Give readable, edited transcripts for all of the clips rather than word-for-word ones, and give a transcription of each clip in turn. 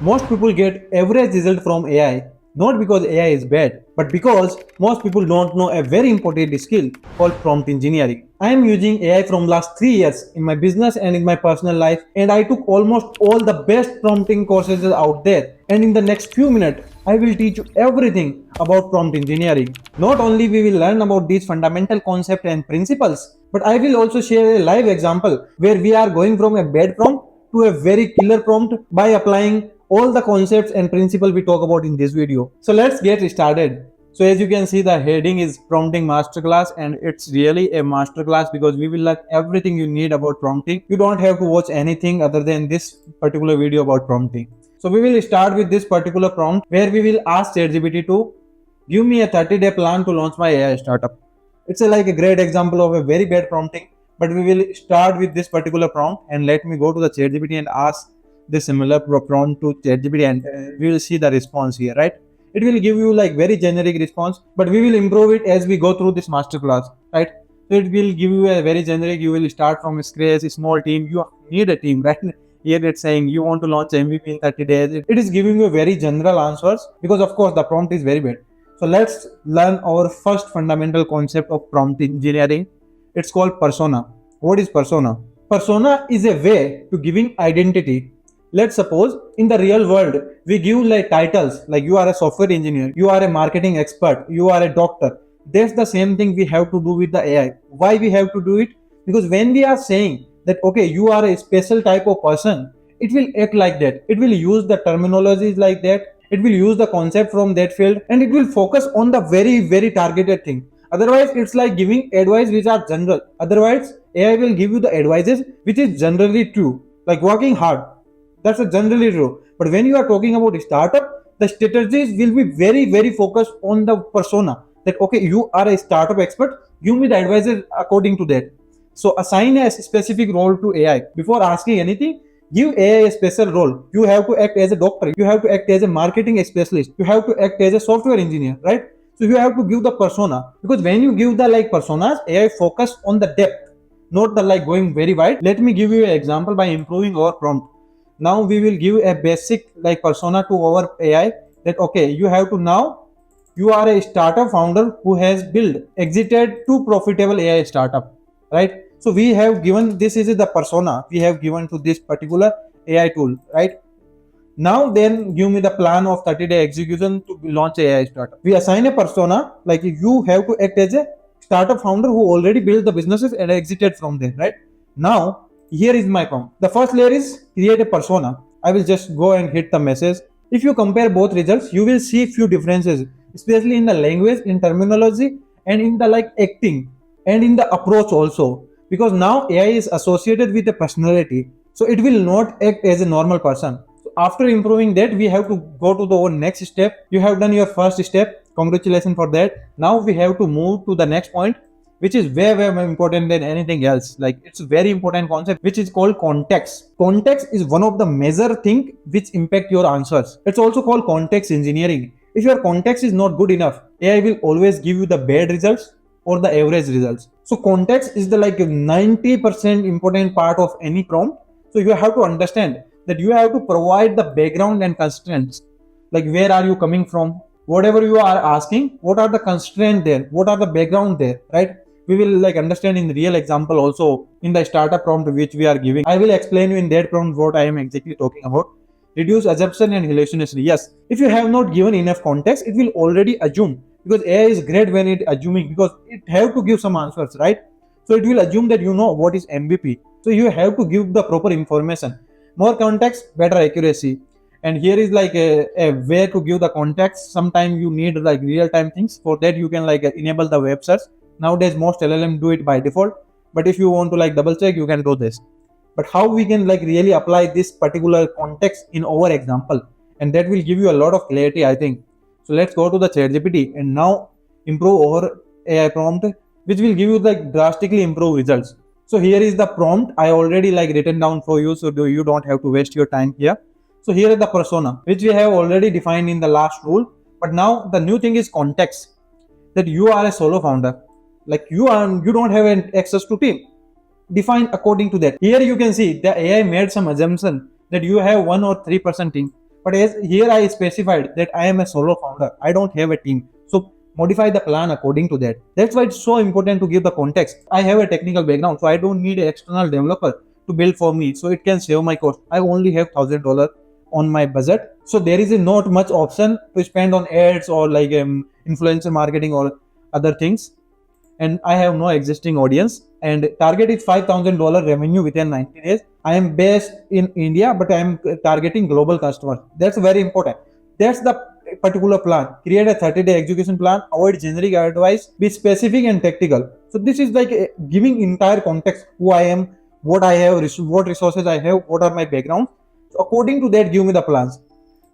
Most people get average result from AI, not because AI is bad, but because most people don't know a very important skill called prompt engineering. I am using AI from last 3 years in my business and in my personal life, and I took almost all the best prompting courses out there. And in the next few minutes, I will teach you everything about prompt engineering. Not only we will learn about these fundamental concepts and principles, but I will also share a live example where we are going from a bad prompt to a very killer prompt by applying all the concepts and principles we talk about in this video. So let's get started. So as you can see, the heading is prompting masterclass, and it's really a masterclass because we will learn everything you need about prompting. You don't have to watch anything other than this particular video about prompting. So we will start with this particular prompt where we will ask ChatGPT to give me a 30-day plan to launch my AI startup. It's like a great example of a very bad prompting, but we will start with this particular prompt, and let me go to the ChatGPT and ask the similar prompt to ChatGPT, and we will see the response here, right? It will give you like very generic response, but we will improve it as we go through this masterclass, right? So it will give you a very generic. You will start from scratch, a small team. You need a team, right? Here it's saying you want to launch MVP in 30 days. It is giving you very general answers because of course the prompt is very bad. So let's learn our first fundamental concept of prompt engineering. It's called persona. What is persona? Persona is a way to giving identity. Let's suppose in the real world we give like titles like you are a software engineer, you are a marketing expert, you are a doctor. That's the same thing we have to do with the AI. Why we have to do it? Because when we are saying that okay, you are a special type of person, it will act like that. It will use the terminologies like that. It will use the concept from that field, and it will focus on the very targeted thing. Otherwise it's like giving advice which are general. Otherwise AI will give you the advices which is generally true, like working hard. That's a generally true. But when you are talking about a startup, the strategies will be very focused on the persona. That okay, you are a startup expert, give me the advices according to that. So assign a specific role to AI. Before asking anything, give AI a special role. You have to act as a doctor, you have to act as a marketing specialist, you have to act as a software engineer, right? So you have to give the persona, because when you give the like personas, AI focus on the depth, not the like going very wide. Let me give you an example by improving our prompt. Now we will give a basic like persona to our AI that okay, you have to now, you are a startup founder who has built exited two profitable AI startup, right? So we have given, this is the persona we have given to this particular AI tool, right? Now then give me the plan of 30-day execution to launch AI startup. We assign a persona like you have to act as a startup founder who already built the businesses and exited from there, right? Now here is my prompt. The first layer is create a persona. I will just go and hit the message. If you compare both results, you will see few differences, especially in the language, in terminology, and in the like acting, and in the approach also. Because now AI is associated with a personality, so it will not act as a normal person. So after improving that, we have to go to the next step. You have done your first step. Congratulations for that. Now we have to move to the next point, which is very more important than anything else. Like it's a very important concept which is called context. Context is one of the major thing which impact your answers. It's also called context engineering. If your context is not good enough, AI will always give you the bad results or the average results. So context is the like 90% important part of any prompt. So you have to understand that you have to provide the background and constraints, like where are you coming from, whatever you are asking, what are the constraints there, what are the background there, right? We will like understand in real example also in the startup prompt which we are giving. I will explain you in that prompt what I am exactly talking about. Reduce assumption and hallucination. Yes, if you have not given enough context, it will already assume, because AI is great when it assuming, because it have to give some answers, right? So it will assume that you know what is MVP. So you have to give the proper information. More context, better accuracy. And here is like a way to give the context. Sometimes you need like real time things. For that you can like enable the web search. Nowadays most LLM do it by default, but if you want to like double check, you can do this. But how we can like really apply this particular context in our example, and that will give you a lot of clarity, I think. So let's go to the ChatGPT and now improve our AI prompt, which will give you like drastically improve results. So here is the prompt I already like written down for you, so you don't have to waste your time here. So here is the persona which we have already defined in the last rule, but now the new thing is context, that you are a solo founder, like you don't have an access to team. Define according to that. Here you can see the AI made some assumption that you have 1 or 3% team, But as here I specified that I am a solo founder, I don't have a team. So modify the plan according to that. That's why it's so important to give the context. I have a technical background, so I don't need an external developer to build for me. So it can save my cost. I only have $1,000 on my budget. So there is not much option to spend on ads or like influencer marketing or other things. And I have no existing audience. And target is $5,000 revenue within 90 days. I am based in India, but I am targeting global customers. That's very important. That's the particular plan. Create a 30-day execution plan. Avoid generic advice. Be specific and tactical. So this is like giving entire context: who I am, what I have, what resources I have, what are my background. So according to that, give me the plans.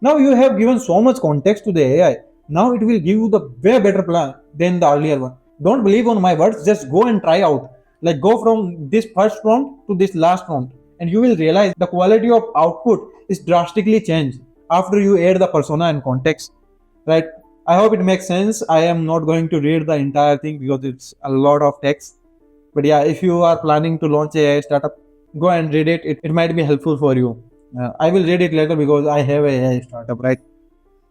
Now you have given so much context to the AI. Now it will give you the way better plan than the earlier one. Don't believe on my words, just go and try out. Like go from this first prompt to this last prompt, and you will realize the quality of output is drastically changed after you add the persona and context. Right? I hope it makes sense. I am not going to read the entire thing because it's a lot of text. But yeah, if you are planning to launch a AI startup, go and read it. It might be helpful for you. I will read it later because I have a AI startup, right?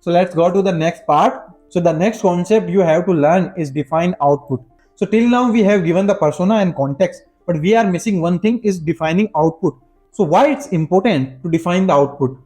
So let's go to the next part. So the next concept you have to learn is define output. So till now we have given the persona and context, but we are missing one thing, is defining output. So why it's important to define the output?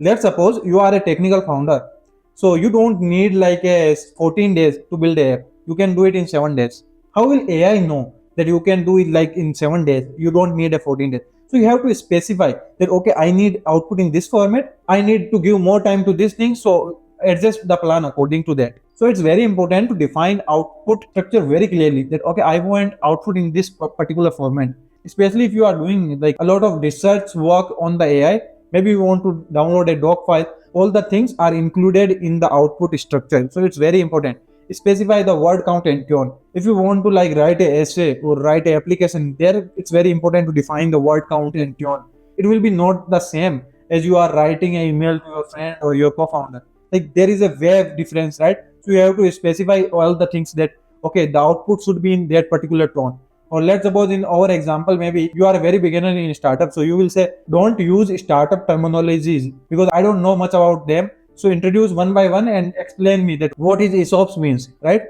Let's suppose you are a technical founder. So you don't need like a 14 days to build a app. You can do it in 7 days. How will AI know that you can do it like in 7 days? You don't need a 14 days. So you have to specify that, okay, I need output in this format. I need to give more time to this thing. So adjust the plan according to that. So it's very important to define output structure very clearly, that, okay, I want output in this particular format. Especially if you are doing like a lot of research work on the AI, maybe you want to download a doc file, all the things are included in the output structure. So it's very important. Specify the word count and tone. If you want to like write a essay or write an application, there it's very important to define the word count and tone. It will be not the same as you are writing an email to your friend or your co-founder. Like there is a way difference, right? So you have to specify all the things that, okay, the output should be in that particular tone. Or let's suppose in our example, maybe you are a very beginner in startup, so you will say, don't use startup terminologies because I don't know much about them. So introduce one by one and explain me that what is ESOPs means, right?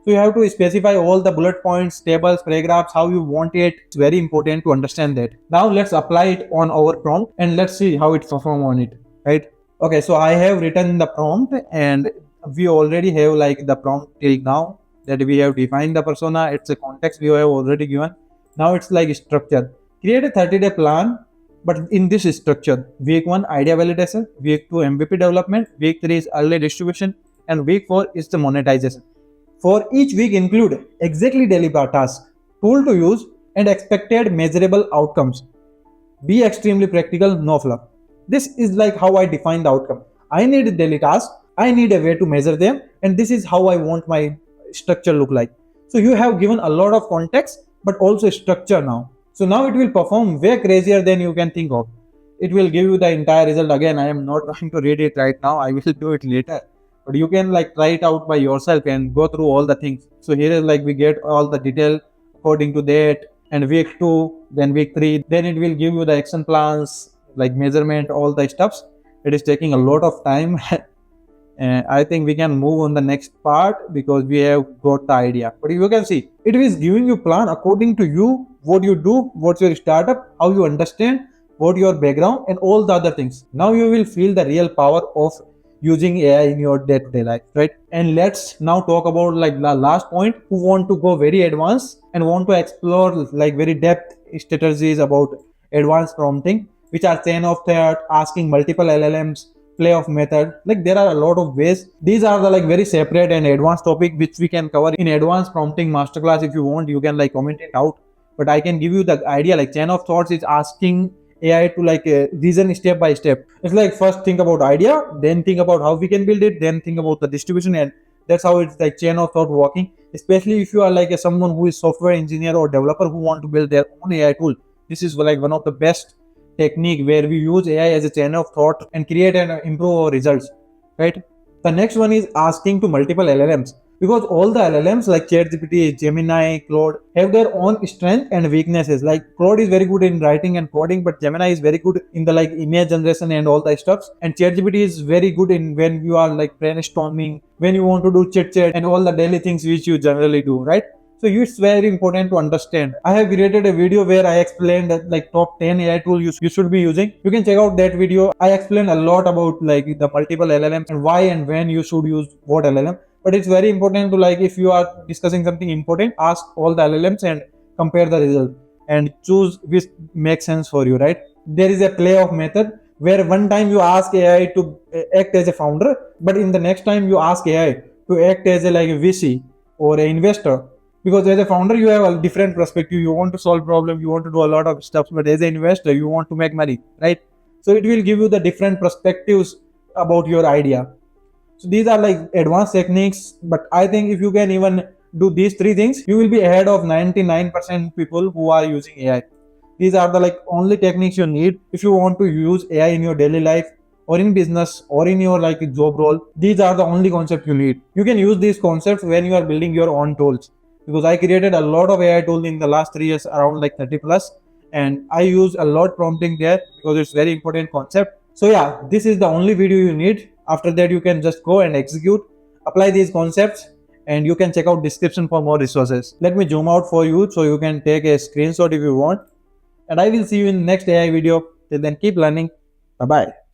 So you have to specify all the bullet points, tables, paragraphs, how you want it. It's very important to understand that. Now let's apply it on our prompt and let's see how it performs on it, right? Okay, so I have written the prompt and we already have like the prompt till now, that we have defined the persona. It's a context we have already given. Now it's like structure. Create a 30-day plan, but in this structure, week 1 idea validation, week 2 MVP development, week 3 is early distribution, and week 4 is the monetization. For each week include exactly daily tasks, tool to use, and expected measurable outcomes. Be extremely practical, no fluff. This is like how I define the outcome. I need a daily task, I need a way to measure them, and this is how I want my structure look like. So you have given a lot of context, but also structure now. So now it will perform way crazier than you can think of. It will give you the entire result. Again, I am not trying to read it right now. I will do it later. But you can like try it out by yourself and go through all the things. So here is like we get all the detail according to that. And week 2, then week 3, then it will give you the action plans, like measurement, all the stuffs. It is taking a lot of time. And I think we can move on the next part because we have got the idea. But you can see, it is giving you plan according to you, what you do, what's your startup, how you understand, what your background, and all the other things. Now you will feel the real power of using AI in your day-to-day life, right? And let's now talk about like the last point, who want to go very advanced and want to explore like very depth strategies about advanced prompting, which are chain of thought, asking multiple LLMs, play of method. Like there are a lot of ways. These are the like very separate and advanced topic which we can cover in advanced prompting masterclass. If you want, you can like comment it out. But I can give you the idea, like chain of thoughts is asking AI to like reason step by step. It's like first think about idea, then think about how we can build it, then think about the distribution, and that's how it's like chain of thought working. Especially if you are like someone who is software engineer or developer who want to build their own AI tool. This is like one of the best technique where we use AI as a chain of thought and create and improve our results, right? The next one is asking to multiple LLMs. because all the LLMs like ChatGPT, Gemini, Claude have their own strength and weaknesses. Like Claude is very good in writing and coding, but Gemini is very good in the like image generation and all the stuffs. And ChatGPT is very good in when you are like brainstorming, when you want to do chit chat and all the daily things which you generally do, right? So it's very important to understand. I have created a video where I explained that like top 10 AI tools you should be using. You can check out that video. I explain a lot about like the multiple LLMs and why and when you should use what LLM. But it's very important to like if you are discussing something important, ask all the LLMs and compare the result and choose which makes sense for you, right? There is a play off method where one time you ask AI to act as a founder, but in the next time you ask AI to act as a like a VC or an investor, because as a founder you have a different perspective. You want to solve problem, you want to do a lot of stuff, but as an investor you want to make money, right? So it will give you the different perspectives about your idea. So these are like advanced techniques, but I think if you can even do these three things, you will be ahead of 99% people who are using AI. These are the like only techniques you need if you want to use AI in your daily life or in business or in your like job role. These are the only concepts you need. You can use these concepts when you are building your own tools, because I created a lot of AI tools in the last 3 years, around like 30 plus, and I use a lot prompting there because it's very important concept. So yeah, this is the only video you need. After that, you can just go and execute, apply these concepts, and you can check out description for more resources. Let me zoom out for you so you can take a screenshot if you want. And I will see you in next AI video. Till then, keep learning. Bye bye.